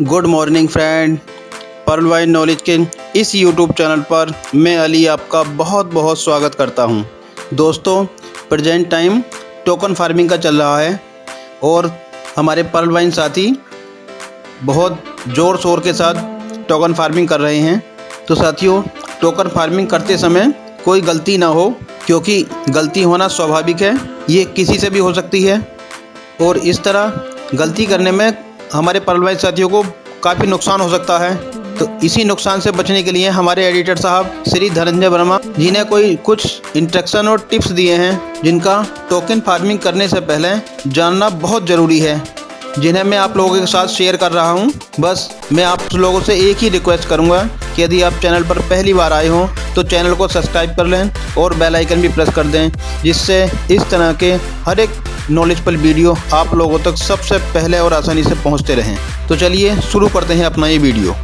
Good morning friend. Pearl Wine Knowledge के इस YouTube channel पर मैं अली आपका बहुत बहुत स्वागत करता हूं। दोस्तों, प्रेजेंट टाइम टोकन फार्मिंग का चल रहा है और हमारे पर्ल वाइन साथी बहुत ज़ोर शोर के साथ टोकन फार्मिंग कर रहे हैं। तो साथियों, टोकन फार्मिंग करते समय कोई गलती ना हो, क्योंकि गलती होना स्वाभाविक है, ये किसी से भी हो सकती है और इस तरह गलती करने में हमारे पर्ल वाइन साथियों को काफ़ी नुकसान हो सकता है। तो इसी नुकसान से बचने के लिए हमारे एडिटर साहब श्री धनंजय वर्मा जी ने कुछ इंस्ट्रक्शन और टिप्स दिए हैं, जिनका टोकन फार्मिंग करने से पहले जानना बहुत ज़रूरी है, जिन्हें मैं आप लोगों के साथ शेयर कर रहा हूं। बस मैं आप लोगों से एक ही रिक्वेस्ट करूंगा कि यदि आप चैनल पर पहली बार आए हों तो चैनल को सब्सक्राइब कर लें और बेल आइकन भी प्रेस कर दें, जिससे इस तरह के हर एक नॉलेजफुल वीडियो आप लोगों तक सबसे पहले और आसानी से पहुंचते रहें। तो चलिए शुरू करते हैं अपना ये वीडियो।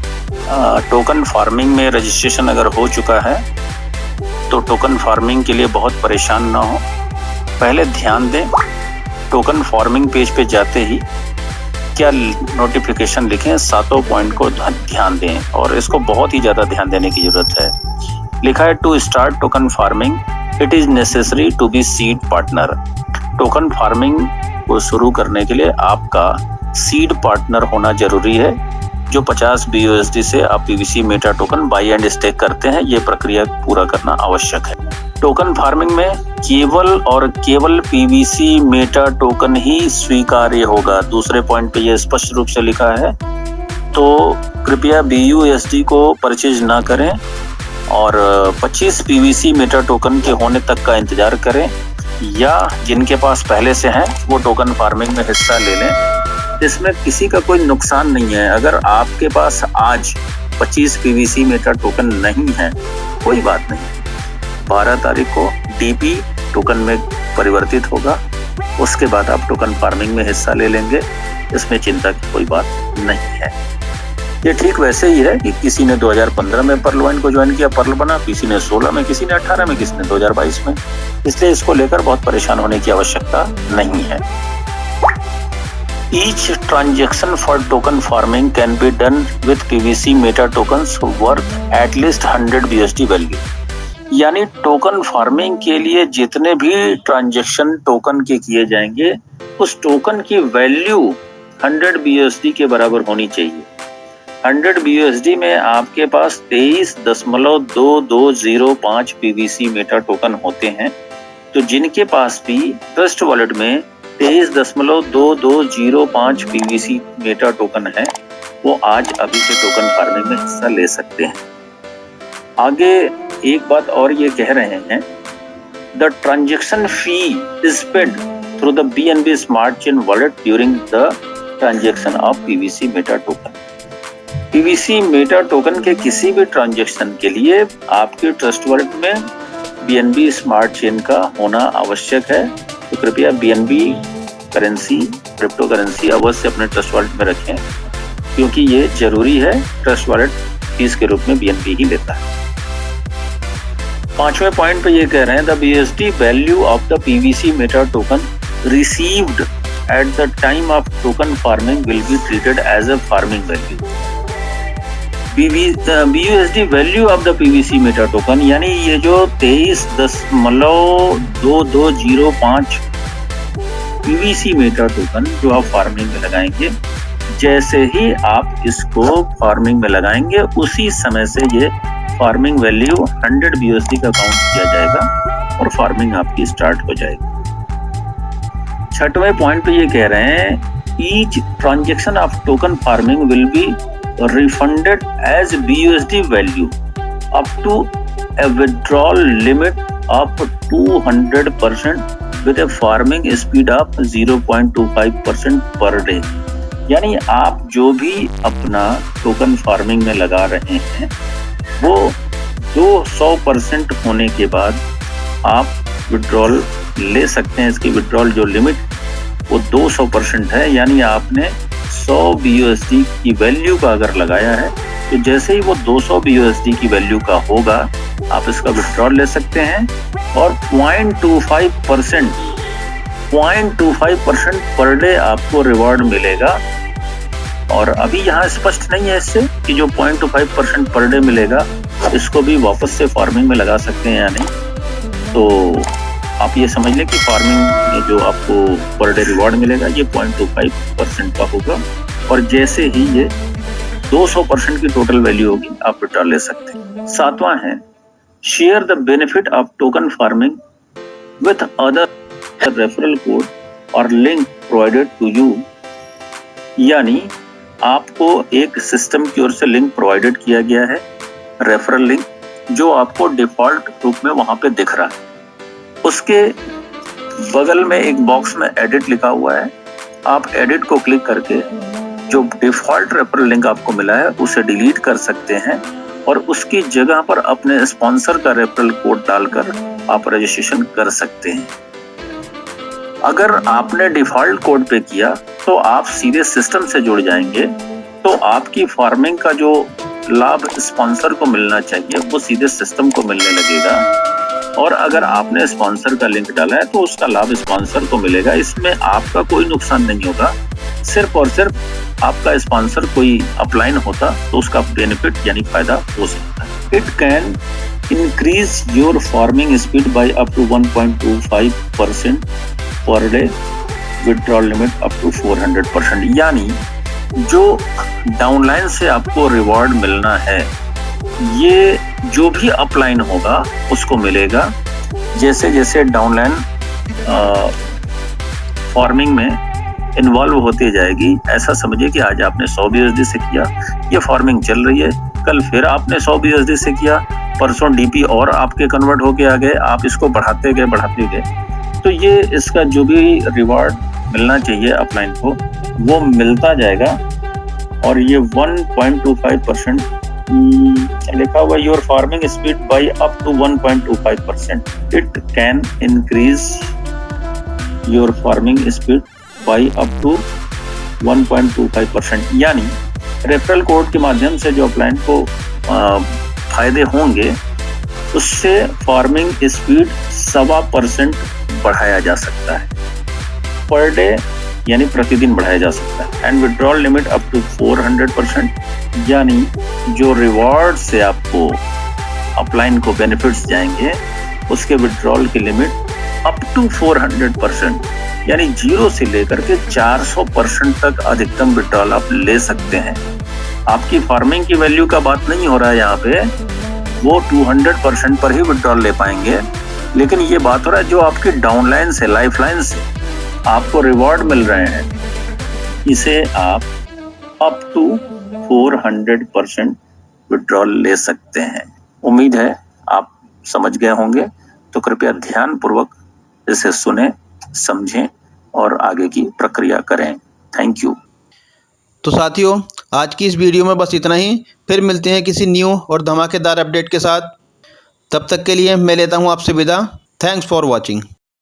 टोकन फार्मिंग में रजिस्ट्रेशन अगर हो चुका है तो टोकन फार्मिंग के लिए बहुत परेशान ना हो। पहले ध्यान दें, टोकन फार्मिंग पेज पे जाते ही क्या नोटिफिकेशन लिखें, सातों पॉइंट को ध्यान दें और इसको बहुत ही ज़्यादा ध्यान देने की ज़रूरत है। लिखा है to start token farming it is necessary to be seed partner. Token farming को शुरू करने के लिए आपका सीड पार्टनर होना जरूरी है, जो 50 BUSD से आप PVC meta token buy and stake करते हैं। ये प्रक्रिया पूरा करना आवश्यक है। टोकन फार्मिंग में केवल PVC मेटा टोकन ही स्वीकार्य होगा। दूसरे पॉइंट पे ये स्पष्ट रूप से लिखा है, तो कृपया BUSD को परचेज ना करें और 25 PVC मेटा टोकन के होने तक का इंतजार करें, या जिनके पास पहले से हैं वो टोकन फार्मिंग में हिस्सा ले लें। इसमें किसी का कोई नुकसान नहीं है। अगर आपके पास आज 25 PVC मेटा टोकन नहीं है, कोई बात नहीं, 12 तारीख को DP टोकन में परिवर्तित होगा, उसके बाद आप टोकन फार्मिंग में हिस्सा ले लेंगे। इसमें चिंता की कोई बात नहीं है। ये ठीक वैसे ही है कि किसी ने 2015 में पर्ल वाइन को ज्वाइन किया, पर्ल बना, किसी ने 16 में, किसी ने 18 में, किसी ने 2022 में। इसलिए इसको लेकर बहुत परेशान होने की आवश्यकता नहीं है। Each transaction for token farming can be done with PVC meta tokens worth at least 100 BUSD value। यानी टोकन फार्मिंग के लिए जितने भी ट्रांजैक्शन टोकन के किए जाएंगे, उस टोकन की वैल्यू 100 BUSD के बराबर होनी चाहिए। 100 BUSD में आपके पास 23.2205 PVC मेटा टोकन होते हैं। तो जिनके पास भी ट्रस्ट वॉलेट में 23.2205 PVC मेटा टोकन है, वो आज अभी से टोकन फार्मिंग में हिस्सा ले सकते हैं। आगे एक बात और ये कह रहे हैं, the transaction fee is paid through the BNB smart chain wallet during the transaction of PVC meta token. PVC meta token के किसी भी ट्रांजेक्शन के लिए आपके ट्रस्ट वॉलेट में BNB स्मार्ट चेन का होना आवश्यक है। तो कृपया BNB करेंसी, क्रिप्टो करेंसी अवश्य अपने ट्रस्ट वॉलेट में रखें, क्योंकि ये जरूरी है। ट्रस्ट वॉलेट फीस के रूप में BNB ही लेता है। 5वें पॉइंट पे ये कह रहे हैं, the BUSD value of the PVC meta token received at the time of token farming will be treated as a farming value. BUSD value of the PVC meta token, यानी ये जो 23.2205 PVC मेटा टोकन जो आप farming में लगाएंगे, जैसे ही आप इसको फार्मिंग में लगाएंगे उसी समय से ये फार्मिंग वैल्यू 100 BUSD का काउंट किया जाएगा और फार्मिंग आपकी स्टार्ट हो जाएगी। 6वें पॉइंट पे ये कह रहे हैं, each transaction of token farming will B refunded as BUSD value up to a withdrawal limit of 200% with a farming speed of 0.25% per day। यानी आप जो भी अपना टोकन फार्मिंग में लगा रहे हैं, वो 200% होने के बाद आप विड्रॉल ले सकते हैं। इसकी विड्रॉल जो लिमिट वो 200% है, यानी आपने 100 BUSD की वैल्यू का अगर लगाया है, तो जैसे ही वो 200 BUSD की वैल्यू का होगा, आप इसका विड्रॉल ले सकते हैं और 0.25% पर डे आपको रिवॉर्ड मिलेगा। और अभी यहाँ स्पष्ट नहीं है इससे कि जो 0.25% पर डे मिलेगा इसको भी वापस से फार्मिंग में लगा सकते हैं या नहीं। तो आप ये समझ लें कि फार्मिंग में जो आपको पर डे रिवॉर्ड मिलेगा ये 0.25% का होगा, और जैसे ही ये 200% की टोटल वैल्यू होगी आप विड्रॉ ले सकते हैं। 7वां है share the benefit of token farming with other referral code और लिंक प्रोवाइडेड टू यू, यानी आपको एक सिस्टम की ओर से लिंक प्रोवाइडेड किया गया है, रेफरल लिंक, जो आपको डिफॉल्ट रूप में वहां पे दिख रहा है। उसके बगल में एक बॉक्स में एडिट लिखा हुआ है, आप एडिट को क्लिक करके जो डिफॉल्ट रेफरल लिंक आपको मिला है उसे डिलीट कर सकते हैं और उसकी जगह पर अपने स्पॉन्सर का रेफरल कोड डालकर आप रजिस्ट्रेशन कर सकते हैं। अगर आपने डिफॉल्ट कोड पे किया तो आप सीधे सिस्टम से जुड़ जाएंगे, तो आपकी फार्मिंग का जो लाभ स्पॉन्सर को मिलना चाहिए वो सीधे सिस्टम को मिलने लगेगा, और अगर आपने स्पॉन्सर का लिंक डाला है तो उसका लाभ स्पॉन्सर को मिलेगा। इसमें आपका कोई नुकसान नहीं होगा, सिर्फ और सिर्फ आपका स्पॉन्सर कोई अपलाइन होता तो उसका बेनिफिट यानी फायदा हो सकता है। It can increase your farming speed by up to 1.25% per day, withdrawal limit up to 400%, यानी जो डाउनलाइन से आपको रिवॉर्ड मिलना है ये जो भी अपलाइन होगा उसको मिलेगा। जैसे जैसे डाउनलाइन फार्मिंग में इन्वॉल्व होती जाएगी, ऐसा समझिए कि आज आपने 100 BSD से किया, ये फार्मिंग चल रही है, कल फिर आपने 100 BSD से किया, परसों DP और आपके कन्वर्ट होके आ गए, आप इसको बढ़ाते गए, तो ये इसका जो भी रिवॉर्ड मिलना चाहिए अपलाइन को वो मिलता जाएगा। और ये 1.25% लिखा हुआ your farming speed by up to 1.25%, it can increase your farming speed by up to 1.25%, यानी रेफरल कोड के माध्यम से जो अपलाइन को फायदे होंगे उससे फार्मिंग स्पीड 1.25% बढ़ाया जा सकता है, पर डे यानी प्रतिदिन बढ़ाया जा सकता है। And withdrawal limit up to 400%, यानी जो रिवॉर्ड से आपको अपलाइन को बेनिफिट्स जाएंगे उसके विड्रॉल की लिमिट अप टू 400%, यानी 0 से लेकर के 400% तक अधिकतम विड्रॉल आप ले सकते हैं। आपकी फार्मिंग की वैल्यू का बात नहीं हो रहा है यहाँ पे, वो 200% पर ही विड्रॉल ले पाएंगे, लेकिन ये बात हो रहा है जो आपकी डाउनलाइन से, लाइफलाइन से आपको रिवॉर्ड मिल रहे हैं, इसे आप अप टू 400% विड्रॉल ले सकते हैं। उम्मीद है आप समझ गए होंगे, तो कृपया ध्यान पूर्वक इसे सुने, समझें और आगे की प्रक्रिया करें। Thank you. तो साथियों, आज की इस वीडियो में बस इतना ही। फिर मिलते हैं किसी न्यू और धमाकेदार अपडेट के साथ। तब तक के लिए मैं लेता हूँ आपसे विदा। Thanks for watching.